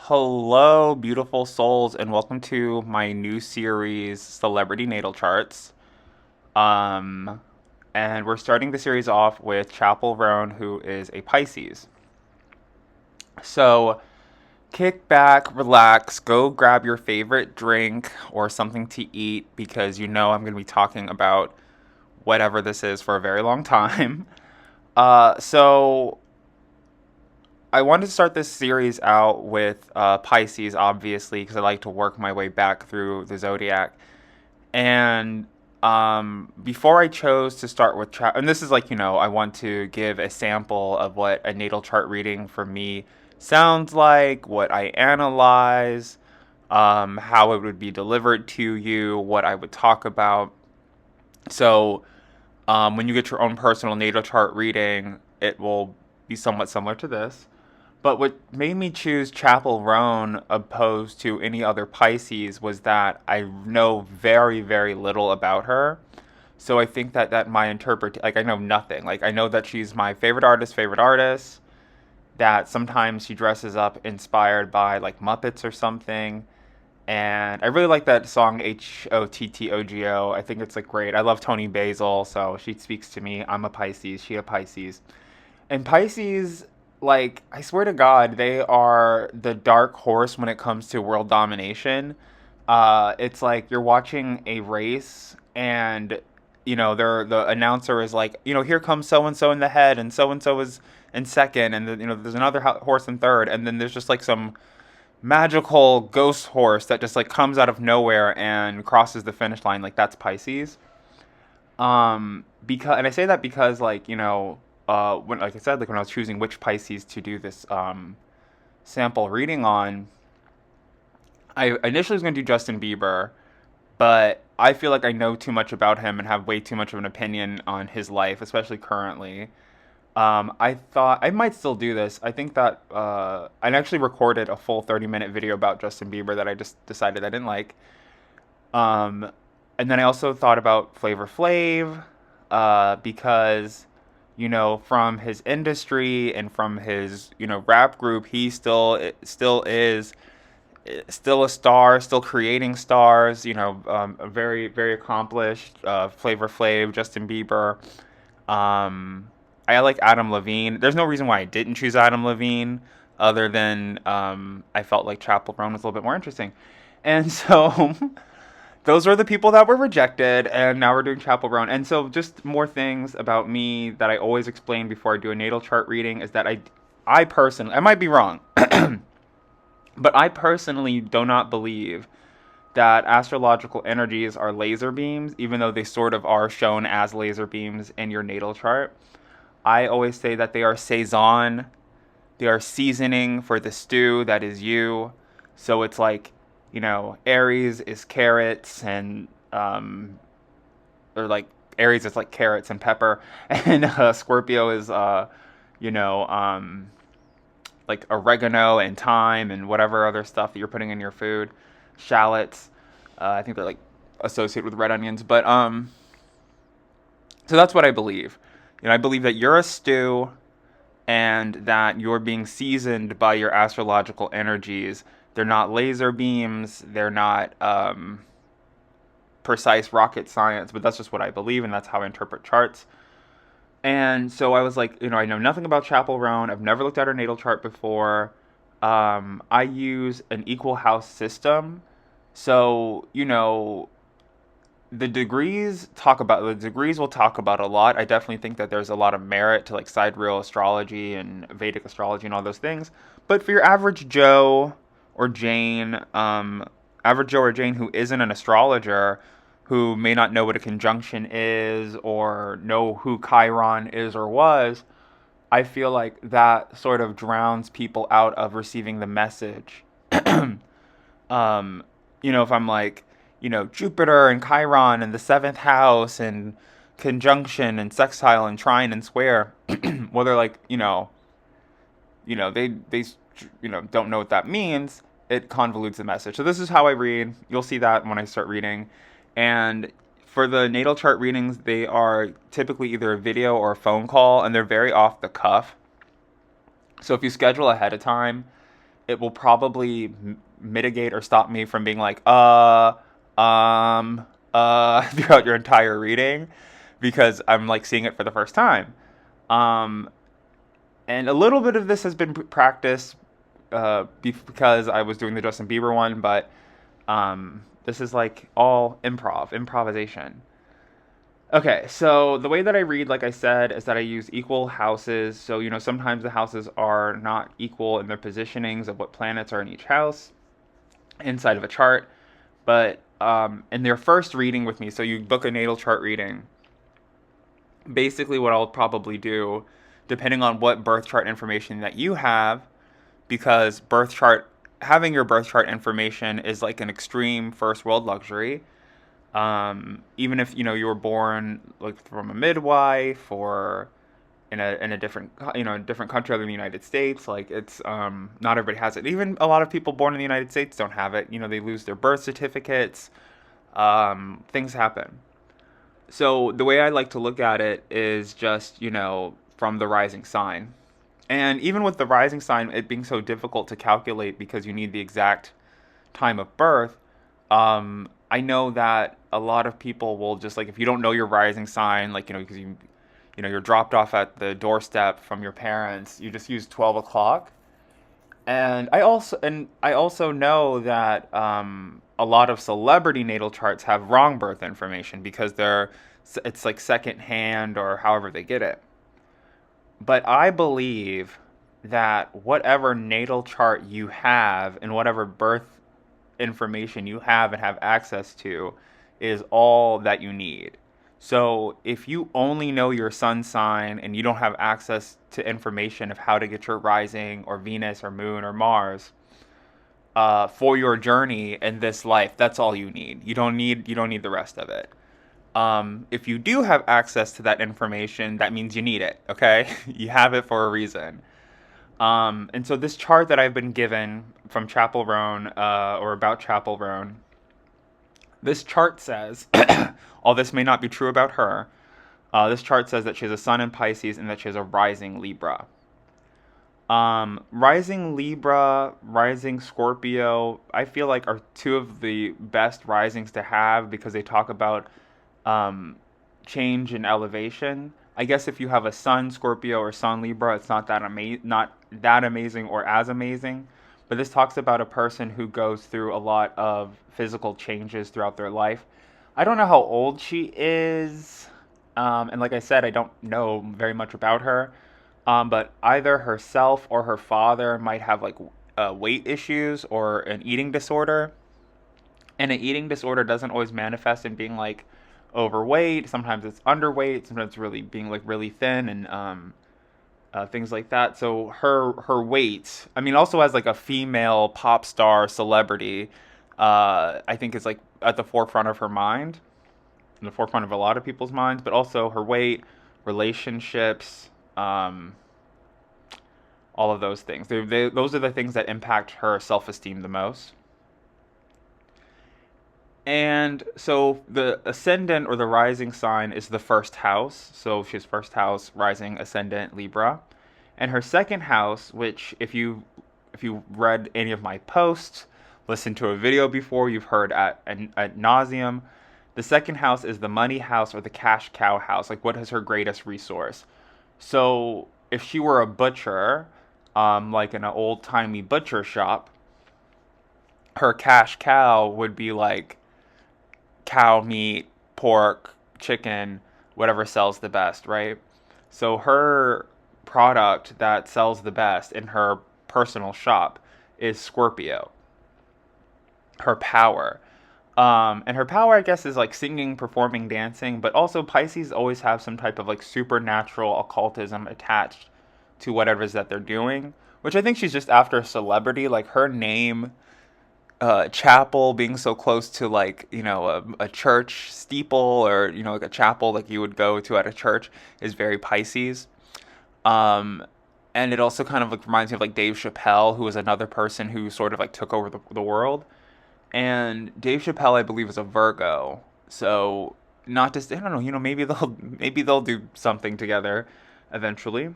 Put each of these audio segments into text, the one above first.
Hello, beautiful souls, and welcome to my new series, Celebrity Natal Charts. Um, and we're starting the series off with Chappell Roan, who is a Pisces. So, kick back, relax, go grab your favorite drink or something to eat because you know I'm going to be talking about whatever this is for a very long time. So I wanted to start this series out with Pisces, obviously, because I like to work my way back through the zodiac. And before I chose to start with and this is like, I want to give a sample of what a natal chart reading for me sounds like, what I analyze, how it would be delivered to you, what I would talk about. So when you get your own personal natal chart reading, it will be somewhat similar to this. But what made me choose Chappell Roan opposed to any other Pisces was that I know very, very little about her. So I think that my I know nothing. Like, I know that she's my favorite artist, that sometimes she dresses up inspired by, like, Muppets or something. And I really like that song Hottoggo. I think it's, like, great. I love Tony Basil, so she speaks to me. I'm a Pisces, she a Pisces. And Pisces, like, I swear to God, they are the dark horse when it comes to world domination. It's like you're watching a race, and the announcer is like, here comes so and so in the head, and so is in second, and there's another horse in third, and then there's just like some magical ghost horse that just like comes out of nowhere and crosses the finish line. Like, that's Pisces. Because, and I say that because, like, when, like I said, like when I was choosing which Pisces to do this sample reading on, I initially was going to do Justin Bieber, but I feel like I know too much about him and have way too much of an opinion on his life, especially currently. I thought I might still do this. I think that I actually recorded a full 30-minute video about Justin Bieber that I just decided I didn't like. Um, and then I also thought about Flavor Flav, because, from his industry and from his, rap group, he still is still a star, still creating stars. A very very accomplished Flavor Flav, Justin Bieber. I like Adam Levine. There's no reason why I didn't choose Adam Levine, other than I felt like Chappell Roan was a little bit more interesting, and so. Those were the people that were rejected, and now we're doing Chappell Roan. And so, just more things about me that I always explain before I do a natal chart reading is that I personally, I might be wrong, but I personally do not believe that astrological energies are laser beams, even though they sort of are shown as laser beams in your natal chart. I always say that they are saison, they are seasoning for the stew that is you. So it's like, Aries is carrots and or like Aries is like carrots and pepper, and Scorpio is you know um, like oregano and thyme and whatever other stuff that you're putting in your food, shallots. I think they're like associated with red onions, but so that's what I believe. I believe that you're a stew and that you're being seasoned by your astrological energies. They're not laser beams. They're not precise rocket science, but that's just what I believe, and that's how I interpret charts. And so I was like, I know nothing about Chappell Roan. I've never looked at her natal chart before. I use an equal house system. So, the degrees will talk about a lot. I definitely think that there's a lot of merit to like sidereal astrology and Vedic astrology and all those things. But for your average Joe or Jane who isn't an astrologer, who may not know what a conjunction is or know who Chiron is or was, I feel like that sort of drowns people out of receiving the message. If I'm like, Jupiter and Chiron and the seventh house and conjunction and sextile and trine and square, well, they're like, they don't know what that means. It convolutes the message. So this is how I read. You'll see that when I start reading. And for the natal chart readings, they are typically either a video or a phone call, and they're very off the cuff. So if you schedule ahead of time, it will probably mitigate or stop me from being like, throughout your entire reading, because I'm like seeing it for the first time. Um, and a little bit of this has been practiced because I was doing the Justin Bieber one, but this is like all improvisation. Okay, so the way that I read, like I said, is that I use equal houses. So, sometimes the houses are not equal in their positionings of what planets are in each house inside of a chart. But in their first reading with me, so you book a natal chart reading, basically what I'll probably do, depending on what birth chart information that you have, because having your birth chart information is like an extreme first world luxury. Even if you were born like from a midwife or in a different different country other than the United States, like it's not everybody has it. Even a lot of people born in the United States don't have it. They lose their birth certificates. Things happen. So the way I like to look at it is just from the rising sign. And even with the rising sign, it being so difficult to calculate because you need the exact time of birth, I know that a lot of people will just like, if you don't know your rising sign, like, because you're dropped off at the doorstep from your parents, you just use 12 o'clock. And I also know that a lot of celebrity natal charts have wrong birth information because it's like second hand or however they get it. But I believe that whatever natal chart you have and whatever birth information you have and have access to is all that you need. So if you only know your sun sign and you don't have access to information of how to get your rising or Venus or Moon or Mars for your journey in this life, that's all you need. You don't need the rest of it. If you do have access to that information, that means you need it. Okay, you have it for a reason. And so this chart that I've been given from Chappell Roan, or about Chappell Roan, this chart says, all this may not be true about her. This chart says that she has a sun in Pisces and that she has a rising Libra. Rising Libra, rising Scorpio, I feel like are two of the best risings to have because they talk about um, change in elevation. I guess if you have a Sun Scorpio or Sun Libra, it's not that amazing or as amazing. But this talks about a person who goes through a lot of physical changes throughout their life. I don't know how old she is, and like I said, I don't know very much about her. But either herself or her father might have like weight issues or an eating disorder. And an eating disorder doesn't always manifest in being like overweight. Sometimes it's underweight. Sometimes it's really being like really thin and things like that. So her weight, I mean, also as like a female pop star celebrity, I think is like at the forefront of her mind, in the forefront of a lot of people's minds. But also her weight, relationships, all of those things. Those are the things that impact her self-esteem the most. And so the ascendant or the rising sign is the first house. So she's first house, rising, ascendant, Libra. And her second house, which if you read any of my posts, listened to a video before, you've heard at nauseum. The second house is the money house or the cash cow house. Like, what is her greatest resource? So if she were a butcher, like in an old timey butcher shop, her cash cow would be like cow meat, pork, chicken, whatever sells the best, right? So her product that sells the best in her personal shop is Scorpio, her power. And her power, I guess, is like singing, performing, dancing, but also Pisces always have some type of like supernatural occultism attached to whatever it is that they're doing, which I think she's just after a celebrity. Like her name, chapel being so close to like a church steeple or like a chapel like you would go to at a church is very Pisces. um and it also kind of like reminds me of like Dave Chappelle, who was another person who sort of like took over the world. And Dave Chappelle, I believe, is a Virgo. So not just, I don't know, maybe they'll do something together eventually.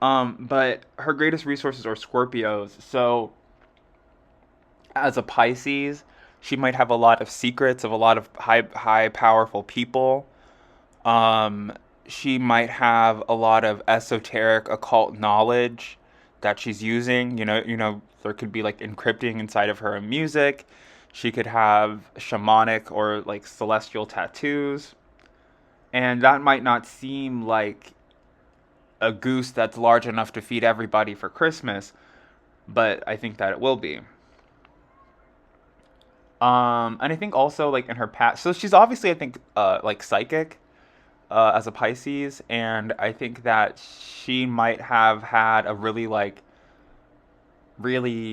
But her greatest resources are Scorpios. So As a Pisces, she might have a lot of secrets of a lot of high powerful people. Um, she might have a lot of esoteric occult knowledge that she's using. There could be like encrypting inside of her music. She could have shamanic or like celestial tattoos. And that might not seem like a goose that's large enough to feed everybody for Christmas, but I think that it will be. And I think also like in her past, so she's obviously I think like psychic as a Pisces, and I think that she might have had a really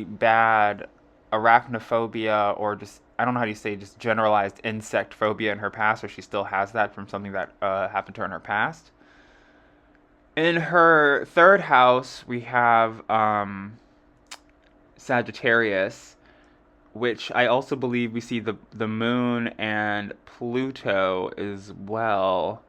bad arachnophobia, or just I don't know how you say, just generalized insect phobia in her past, or she still has that from something that happened to her in her past. In her third house, we have Sagittarius, which I also believe we see the moon and Pluto as well.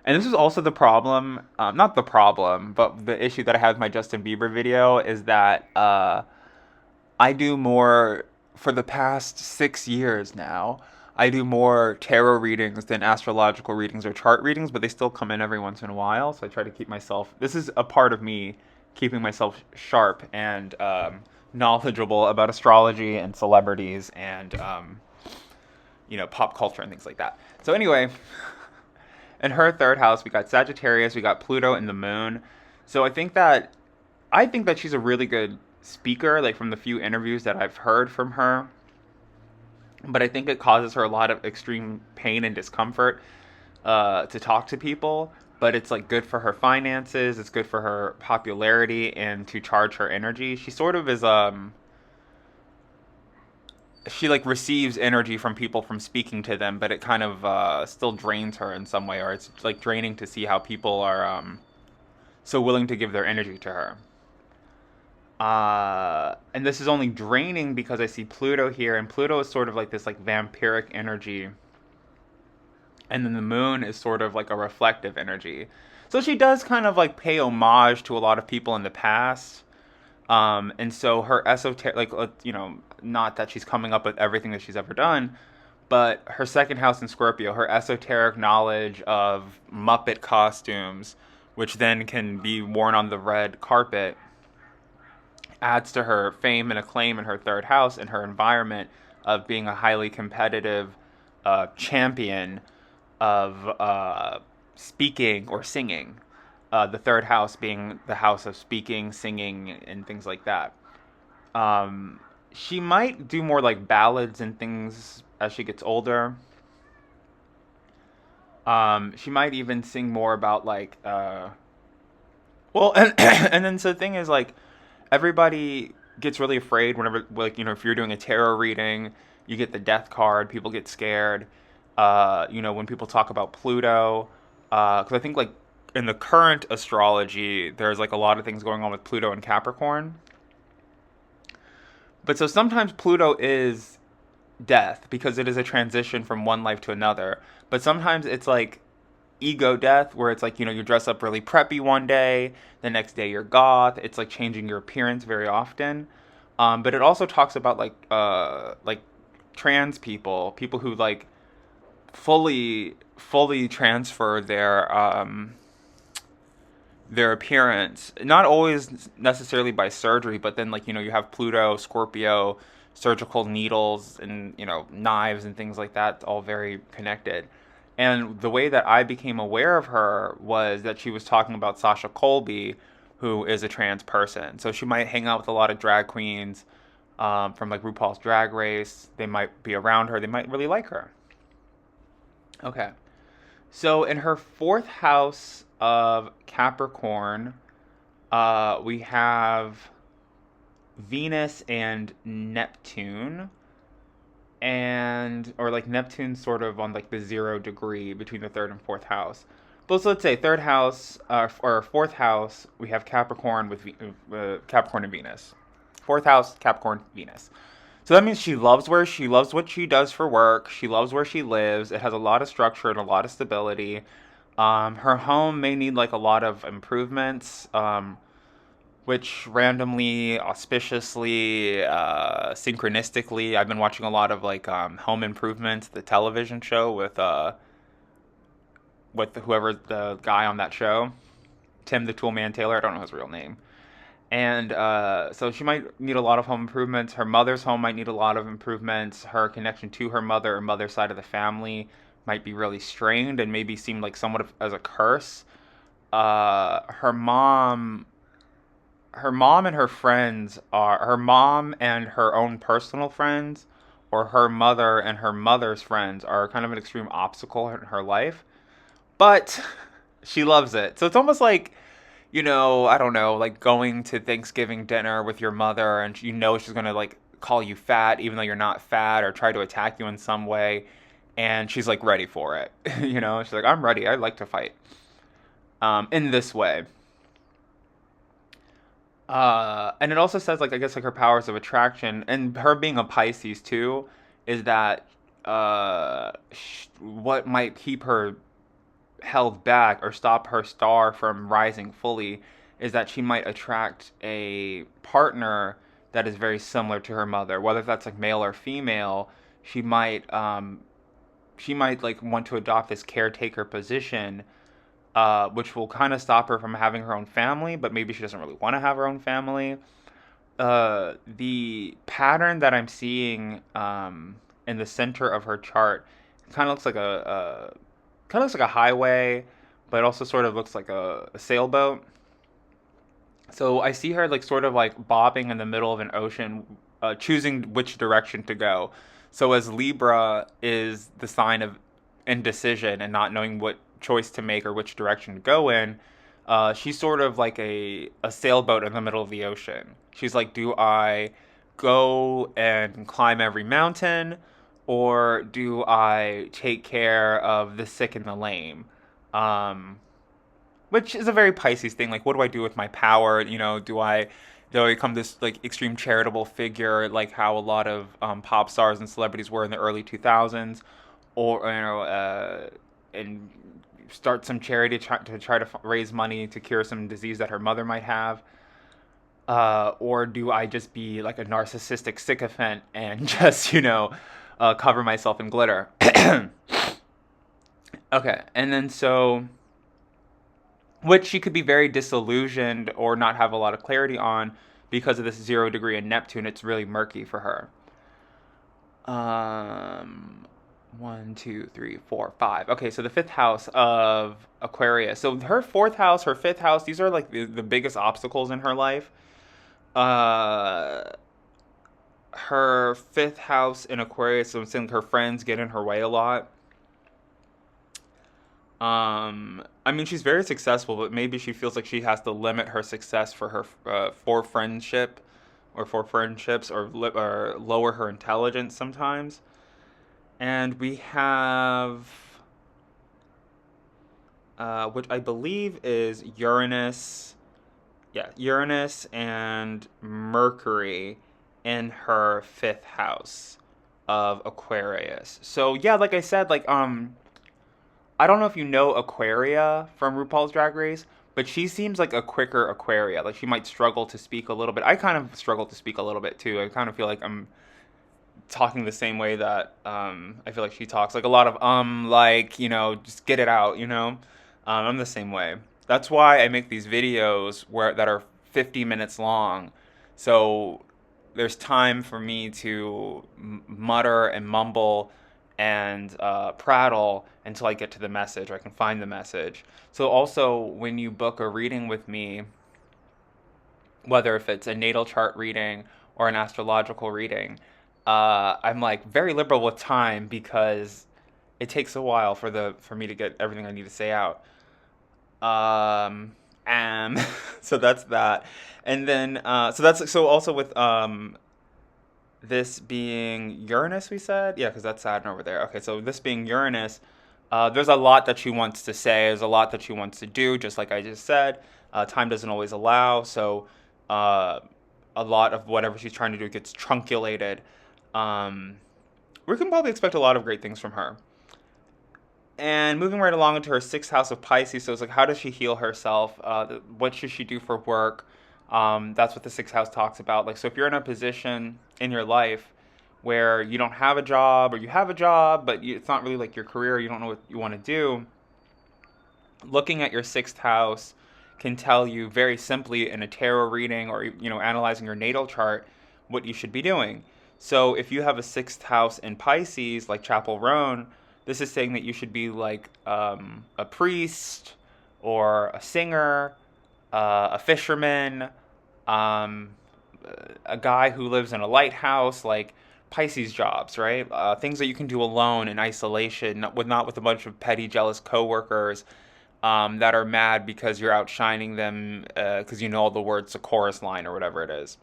And this is also the problem, not the problem, but the issue that I have with my Justin Bieber video is that I do more, for the past 6 years now, I do more tarot readings than astrological readings or chart readings, but they still come in every once in a while. So I try to keep myself, this is a part of me keeping myself sharp and knowledgeable about astrology and celebrities and, pop culture and things like that. So anyway, in her third house, we got Sagittarius, we got Pluto and the moon. So I think that she's a really good speaker, like from the few interviews that I've heard from her. But I think it causes her a lot of extreme pain and discomfort to talk to people. But it's like good for her finances, it's good for her popularity, and to charge her energy. She sort of is she like receives energy from people from speaking to them, but it kind of still drains her in some way, or it's like draining to see how people are so willing to give their energy to her. And this is only draining because I see Pluto here, and Pluto is sort of like this like vampiric energy, and then the moon is sort of like a reflective energy. So she does kind of like pay homage to a lot of people in the past. And so her esoteric, like, not that she's coming up with everything that she's ever done, but her second house in Scorpio, her esoteric knowledge of Muppet costumes, which then can be worn on the red carpet, adds to her fame and acclaim in her third house and her environment of being a highly competitive champion of speaking or singing. The third house being the house of speaking, singing, and things like that. She might do more like ballads and things as she gets older. She might even sing more about like, well, and, and then so the thing is like, everybody gets really afraid whenever, like, if you're doing a tarot reading, you get the death card, people get scared. When people talk about Pluto, because I think like in the current astrology, there's like a lot of things going on with Pluto and Capricorn. But so sometimes Pluto is death because it is a transition from one life to another. But sometimes it's like ego death, where it's like, you dress up really preppy one day, the next day you're goth. It's like changing your appearance very often. But it also talks about like trans people who like fully transfer their appearance, not always necessarily by surgery, but then like, you have Pluto, Scorpio, surgical needles, and knives and things like that, all very connected. And the way that I became aware of her was that she was talking about Sasha Colby, who is a trans person. So she might hang out with a lot of drag queens from like RuPaul's Drag Race. They might be around her. They might really like her. Okay. So in her fourth house of Capricorn, we have Venus and Neptune, and or like Neptune sort of on like the 0 degree between the third and fourth house. But so let's say third house or fourth house, we have Capricorn with Capricorn and Venus. Fourth house, Capricorn, Venus. So that means she loves what she does for work. She loves where she lives. It has a lot of structure and a lot of stability. Her home may need like a lot of improvements. which randomly, auspiciously, synchronistically, I've been watching a lot of like Home Improvement, the television show with whoever the guy on that show, Tim the Toolman Taylor. I don't know his real name. And so she might need a lot of home improvements. Her mother's home might need a lot of improvements. Her connection to her mother or mother's side of the family might be really strained and maybe seem like somewhat of, as a curse. Her mom and her friends are her mom and her own personal friends, or her mother and her mother's friends are kind of an extreme obstacle in her life. But she loves it. So it's almost like, I don't know, like going to Thanksgiving dinner with your mother and she's going to like call you fat even though you're not fat or try to attack you in some way. And she's like ready for it. She's like, I'm ready. I'd like to fight in this way. And it also says, like, I guess, like her powers of attraction and her being a Pisces too is that what might keep her held back or stop her star from rising fully is that she might attract a partner that is very similar to her mother, whether that's like male or female. She might like want to adopt this caretaker position, which will kind of stop her from having her own family, but maybe she doesn't really want to have her own family. The pattern that I'm seeing in the center of her chart kind of looks like a highway, but also sort of looks like a sailboat. So I see her like sort of like bobbing in the middle of an ocean, choosing which direction to go. So as Libra is the sign of indecision and not knowing what choice to make or which direction to go in, she's sort of like a sailboat in the middle of the ocean. She's like, do I go and climb every mountain, or do I take care of the sick and the lame? Um, which is a very Pisces thing. Like, what do I do with my power? Do I become this like extreme charitable figure, like how a lot of pop stars and celebrities were in the early 2000s, or and start some charity to try to raise money to cure some disease that her mother might have? Or do I just be like a narcissistic sycophant and just cover myself in glitter? Okay, and then so which she could be very disillusioned or not have a lot of clarity on because of this 0 degree in Neptune. It's really murky for her. Um, 1, 2, 3, 4, 5. Okay, so the fifth house of Aquarius. So her fourth house, her fifth house, these are like the biggest obstacles in her life. Uh, Her fifth house in Aquarius, so I'm saying her friends get in her way a lot. I mean, she's very successful, but maybe she feels like she has to limit her success for her for friendship, or for friendships, or lower her intelligence sometimes. And we have, which I believe is Uranus. Yeah, Uranus and Mercury in her fifth house of Aquarius. So yeah, like I said, like I don't know if you know Aquaria from RuPaul's Drag Race, but she seems like a quicker Aquaria. Like she might struggle to speak a little bit. I kind of struggle to speak a little bit too. I kind of feel like I'm talking the same way that I feel like she talks. Like a lot of like, just get it out, I'm the same way. That's why I make these videos that are 50 minutes long. So there's time for me to mutter and mumble and prattle until I get to the message, or I can find the message. So also, when you book a reading with me, whether if it's a natal chart reading or an astrological reading, I'm like very liberal with time because it takes a while for me to get everything I need to say out. And so that's that. And then so also with this being Uranus, we said? Yeah, because that's Saturn over there. Okay, so this being Uranus, there's a lot that she wants to say. There's a lot that she wants to do, just like I just said. Time doesn't always allow, so uh, a lot of whatever she's trying to do gets trunculated. Um, we can probably expect a lot of great things from her. And moving right along into her sixth house of Pisces, so it's like, how does she heal herself? What should she do for work? That's what the sixth house talks about. Like, so if you're in a position in your life where you don't have a job, or you have a job, but it's not really like your career, you don't know what you want to do, looking at your sixth house can tell you very simply in a tarot reading, or analyzing your natal chart, what you should be doing. So if you have a sixth house in Pisces, like Chappell Roan, this is saying that you should be like a priest, or a singer, a fisherman, um, a guy who lives in a lighthouse, like Pisces jobs, right? Things that you can do alone in isolation, not with a bunch of petty, jealous coworkers that are mad because you're outshining them because you know all the words to chorus line or whatever it is.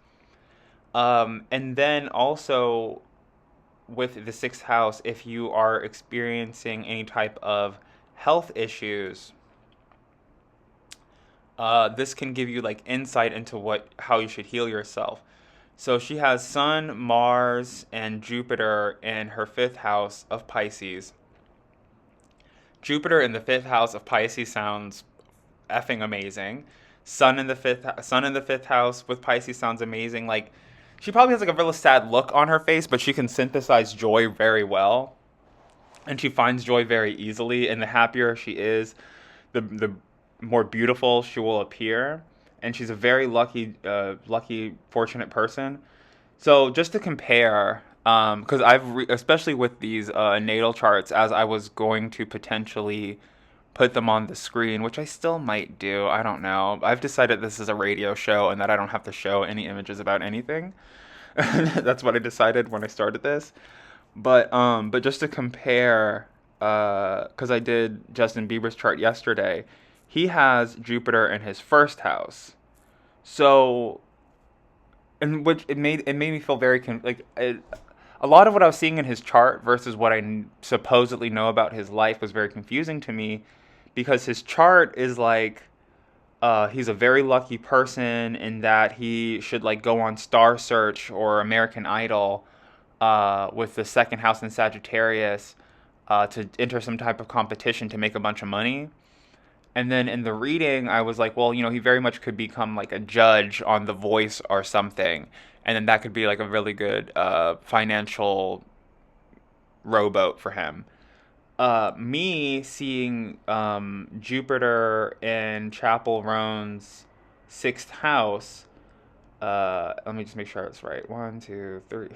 And then also with the sixth house, if you are experiencing any type of health issues, this can give you like insight into how you should heal yourself. So she has Sun, Mars, and Jupiter in her fifth house of Pisces. Jupiter in the fifth house of Pisces sounds effing amazing. Sun in the fifth house with Pisces sounds amazing. Like, she probably has like a really sad look on her face, but she can synthesize joy very well, and she finds joy very easily. And the happier she is, the more beautiful she will appear. And she's a very lucky, fortunate person. So just to compare, because especially with these natal charts, as I was going to potentially put them on the screen, which I still might do. I don't know. I've decided this is a radio show and that I don't have to show any images about anything. That's what I decided when I started this. But just to compare, because I did Justin Bieber's chart yesterday, he has Jupiter in his first house. So, and which it made me feel very a lot of what I was seeing in his chart versus what I supposedly know about his life was very confusing to me, because his chart is like he's a very lucky person in that he should like go on Star Search or American Idol with the second house in Sagittarius to enter some type of competition to make a bunch of money. And then in the reading, I was like, well, he very much could become like a judge on The Voice or something. And then that could be like a really good financial rowboat for him. Me seeing Jupiter in Chappell Roan's sixth house. Let me just make sure it's right. One, two, three.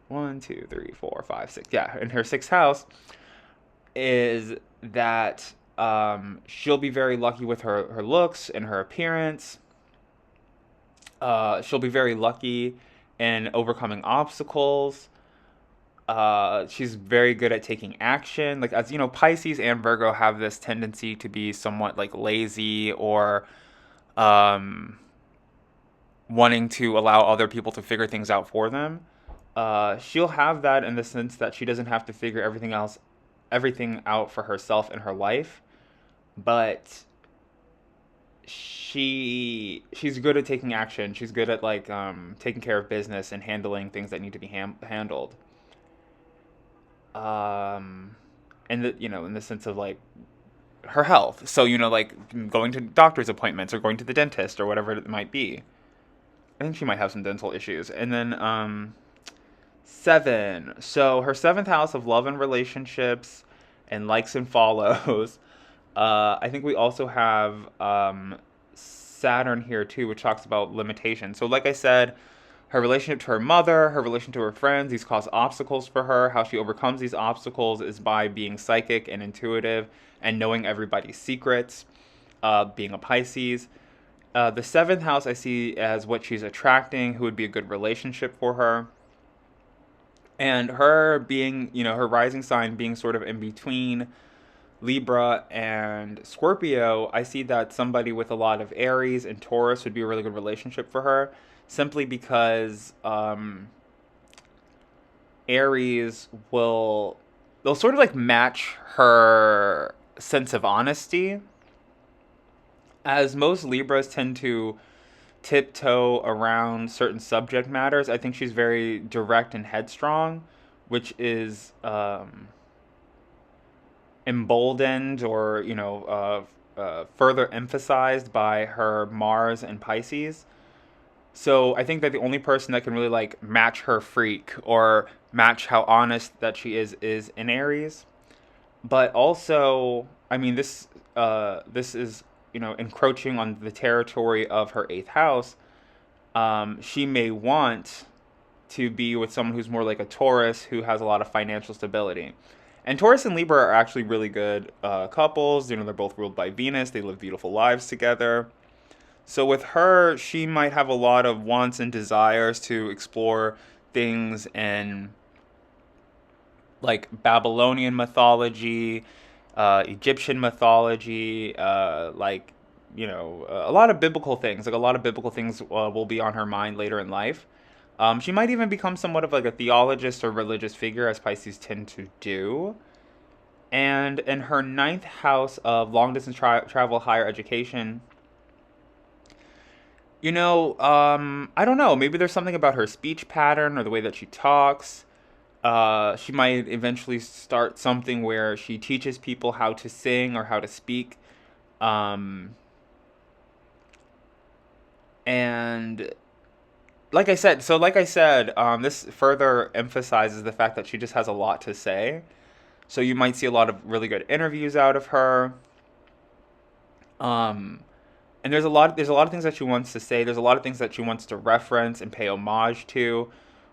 1, 2, 3, 4, 5, 6. Yeah, in her sixth house is that she'll be very lucky with her looks and her appearance. She'll be very lucky in overcoming obstacles. She's very good at taking action. Like, as you know, Pisces and Virgo have this tendency to be somewhat like lazy, or um, wanting to allow other people to figure things out for them. She'll have that in the sense that she doesn't have to figure everything out for herself in her life, but she's good at taking action. She's good at like taking care of business and handling things that need to be handled. Um, in the sense of like her health. So like going to doctor's appointments or going to the dentist or whatever it might be. I think she might have some dental issues. And then seven. So her seventh house of love and relationships and likes and follows. I think we also have Saturn here too, which talks about limitations. So, like I said, her relationship to her mother, her relationship to her friends, these cause obstacles for her. How she overcomes these obstacles is by being psychic and intuitive and knowing everybody's secrets, being a Pisces. The seventh house I see as what she's attracting, who would be a good relationship for her. And her being, her rising sign being sort of in between Libra and Scorpio, I see that somebody with a lot of Aries and Taurus would be a really good relationship for her, simply because Aries they'll sort of like match her sense of honesty, as most Libras tend to tiptoe around certain subject matters. I think she's very direct and headstrong, which is emboldened, or further emphasized by her Mars and Pisces. So I think that the only person that can really like match her freak or match how honest that she is in Aries. But also, I mean, this is, encroaching on the territory of her eighth house. She may want to be with someone who's more like a Taurus who has a lot of financial stability. And Taurus and Libra are actually really good couples. They're both ruled by Venus. They live beautiful lives together. So with her, she might have a lot of wants and desires to explore things in like Babylonian mythology, Egyptian mythology, a lot of biblical things. Like a lot of biblical things will be on her mind later in life. She might even become somewhat of like a theologist or religious figure, as Pisces tend to do. And in her ninth house of long distance travel, higher education, I don't know. Maybe there's something about her speech pattern or the way that she talks. She might eventually start something where she teaches people how to sing or how to speak. Um, and this further emphasizes the fact that she just has a lot to say. So you might see a lot of really good interviews out of her. Um, and there's a lot of things that she wants to say. There's a lot of things that she wants to reference and pay homage to,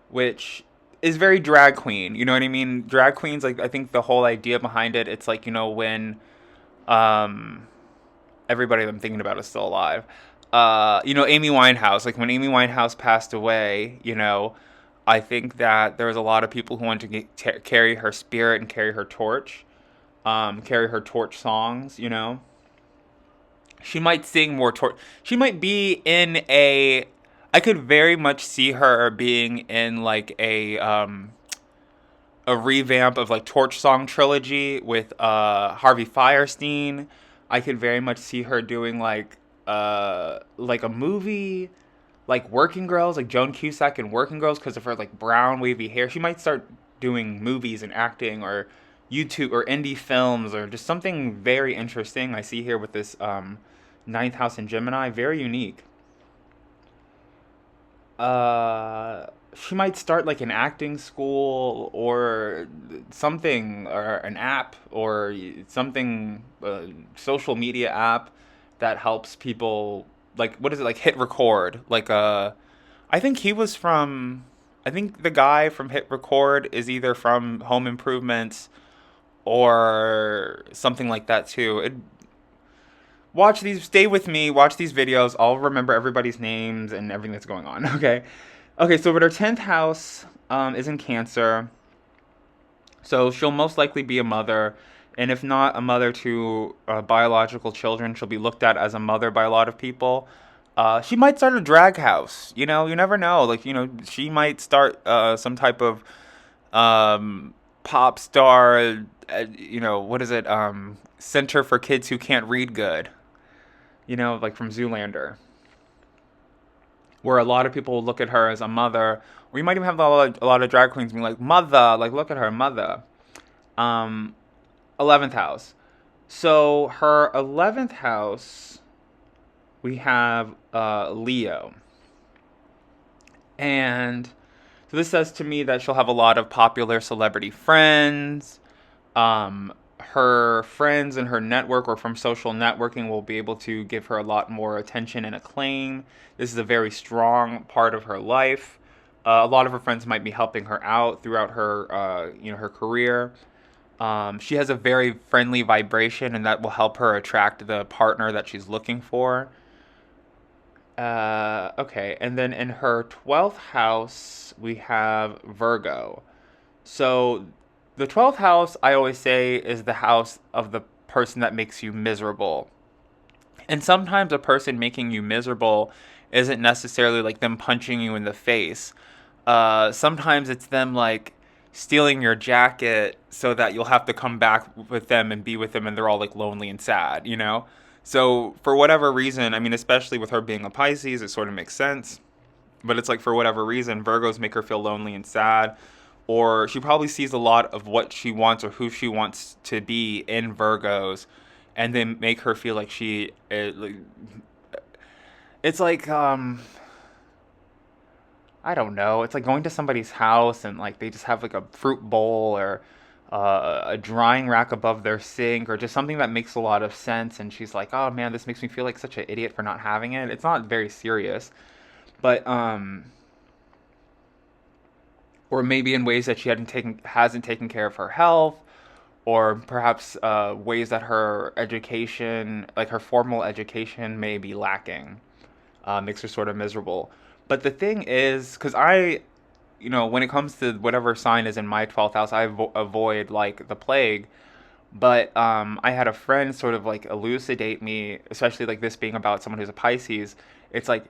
which is very drag queen. You know what I mean? Drag queens, like I think the whole idea behind it, it's like when um everybody I'm thinking about is still alive. Amy Winehouse. Like when Amy Winehouse passed away, I think that there was a lot of people who wanted to carry her spirit and carry her torch songs. She might sing more torch. She might be in a. I could very much see her being in like a revamp of like Torch Song trilogy with Harvey Firestein. I could very much see her doing like a movie like Working Girls, like Joan Cusack in Working Girls because of her like brown wavy hair. She might start doing movies and acting or YouTube or indie films or just something very interesting. I see here with this ninth house in Gemini, very unique. She might start like an acting school or something, or an app or something, social media app that helps people. Like, what is it, like hit record? I think he was from. I think the guy from Hit Record is either from Home Improvements or something like that too. Stay with me, watch these videos. I'll remember everybody's names and everything that's going on. Okay. Okay, so but her 10th house is in Cancer. So she'll most likely be a mother. And if not a mother to biological children, she'll be looked at as a mother by a lot of people. She might start a drag house. You never know. Like, she might start some type of pop star, what is it? Center for kids who can't read good. Like from Zoolander, where a lot of people will look at her as a mother, or you might even have a lot of drag queens being like, mother, like, look at her, mother. Um, 11th house. So her 11th house, we have Leo. And so this says to me that she'll have a lot of popular celebrity friends. Her friends and her network or from social networking will be able to give her a lot more attention and acclaim. This is a very strong part of her life. A lot of her friends might be helping her out throughout her career. She has a very friendly vibration, and that will help her attract the partner that she's looking for. Okay, and then in her 12th house, we have Virgo. So the 12th house, I always say, is the house of the person that makes you miserable. And sometimes a person making you miserable isn't necessarily like them punching you in the face. Sometimes it's them like stealing your jacket so that you'll have to come back with them and be with them and they're all like lonely and sad. So for whatever reason, I mean, especially with her being a Pisces, it sort of makes sense. But it's like for whatever reason, Virgos make her feel lonely and sad, or she probably sees a lot of what she wants or who she wants to be in Virgos, and then make her feel like it's like I don't know. It's like going to somebody's house and like they just have like a fruit bowl or a drying rack above their sink or just something that makes a lot of sense. And she's like, "Oh man, this makes me feel like such an idiot for not having it." It's not very serious, but or maybe in ways that she hadn't taken hasn't taken care of her health, or perhaps ways that her education, like her formal education, may be lacking, makes her sort of miserable. But the thing is, because when it comes to whatever sign is in my 12th house, I avoid like the plague. But I had a friend sort of like elucidate me, especially like this being about someone who's a Pisces. It's like,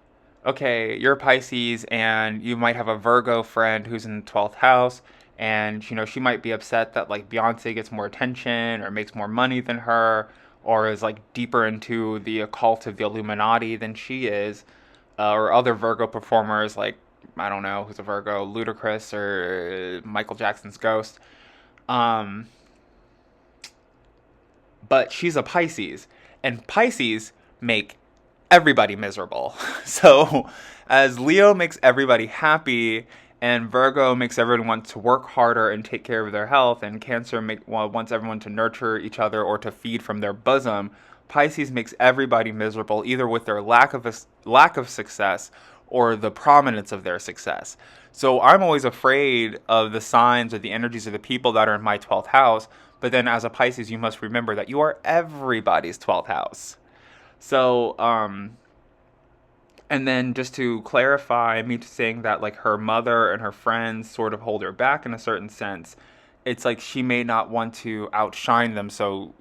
okay, you're a Pisces, and you might have a Virgo friend who's in the 12th house, and she might be upset that like Beyonce gets more attention or makes more money than her, or is like deeper into the occult of the Illuminati than she is, or other Virgo performers like, I don't know who's a Virgo, Ludacris or Michael Jackson's Ghost. Um, but she's a Pisces, and Pisces make everybody miserable. So, as Leo makes everybody happy, and Virgo makes everyone want to work harder and take care of their health, and Cancer wants everyone to nurture each other or to feed from their bosom, Pisces makes everybody miserable, either with their lack of success or the prominence of their success. So I'm always afraid of the signs or the energies of the people that are in my 12th house. But then as a Pisces, you must remember that you are everybody's 12th house. So, and then just to clarify, me saying that like her mother and her friends sort of hold her back in a certain sense, it's like she may not want to outshine them so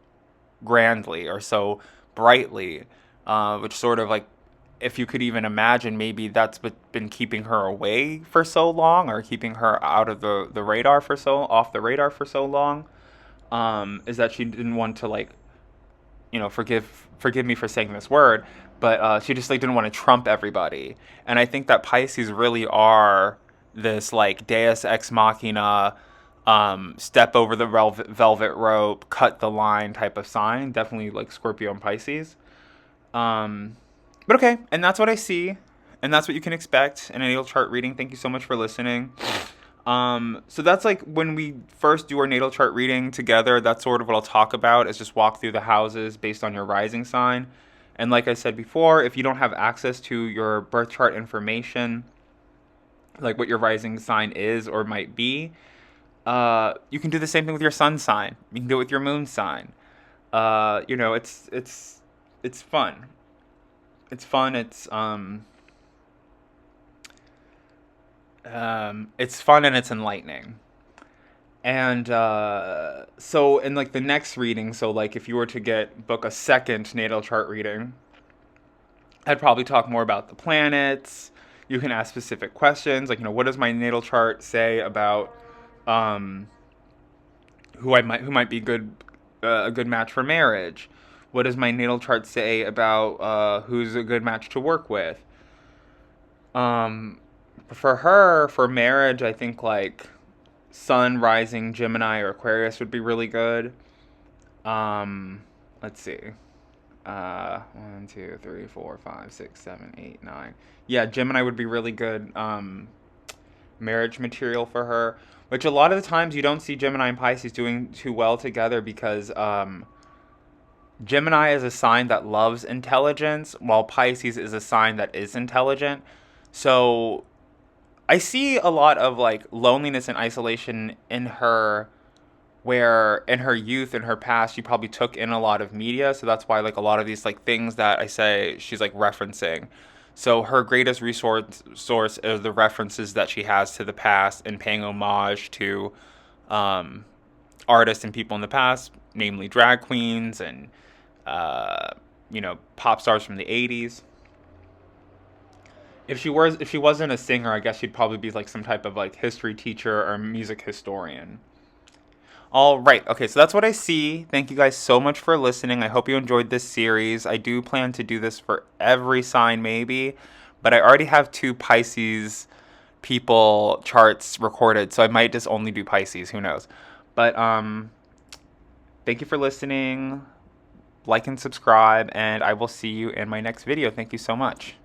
grandly or so brightly, which sort of like, if you could even imagine, maybe that's been keeping her away for so long, or keeping her out of the radar for so off the radar for so long, is that she didn't want to like, forgive me for saying this word, but she just like didn't want to trump everybody. And I think that Pisces really are this like Deus ex machina, step over the velvet rope, cut the line type of sign. Definitely like Scorpio and Pisces. Um, but okay, and that's what I see, and that's what you can expect in a natal chart reading. Thank you so much for listening. So that's like when we first do our natal chart reading together, that's sort of what I'll talk about, is just walk through the houses based on your rising sign. And like I said before, if you don't have access to your birth chart information, like what your rising sign is or might be, you can do the same thing with your sun sign. You can do it with your moon sign. It's fun. It's fun. It's fun and it's enlightening. And so in like the next reading, so like if you were to book a second natal chart reading, I'd probably talk more about the planets. You can ask specific questions, like what does my natal chart say about um, who might be a good match for marriage? What does my natal chart say about who's a good match to work with? Um, for her, for marriage, I think like Sun, Rising, Gemini, or Aquarius would be really good. Let's see. 1, 2, 3, 4, 5, 6, 7, 8, 9. Yeah, Gemini would be really good marriage material for her. Which a lot of the times you don't see Gemini and Pisces doing too well together, because Gemini is a sign that loves intelligence, while Pisces is a sign that is intelligent. So I see a lot of like loneliness and isolation in her, where in her youth, in her past, she probably took in a lot of media. So that's why like a lot of these like things that I say she's like referencing. So her greatest source are the references that she has to the past, and paying homage to um, artists and people in the past, namely drag queens and uh, pop stars from the 80s. If she wasn't a singer, I guess she'd probably be like some type of like history teacher or music historian. All right. Okay, so that's what I see. Thank you guys so much for listening. I hope you enjoyed this series. I do plan to do this for every sign maybe, but I already have two Pisces people charts recorded, so I might just only do Pisces, who knows. But thank you for listening. Like and subscribe, and I will see you in my next video. Thank you so much.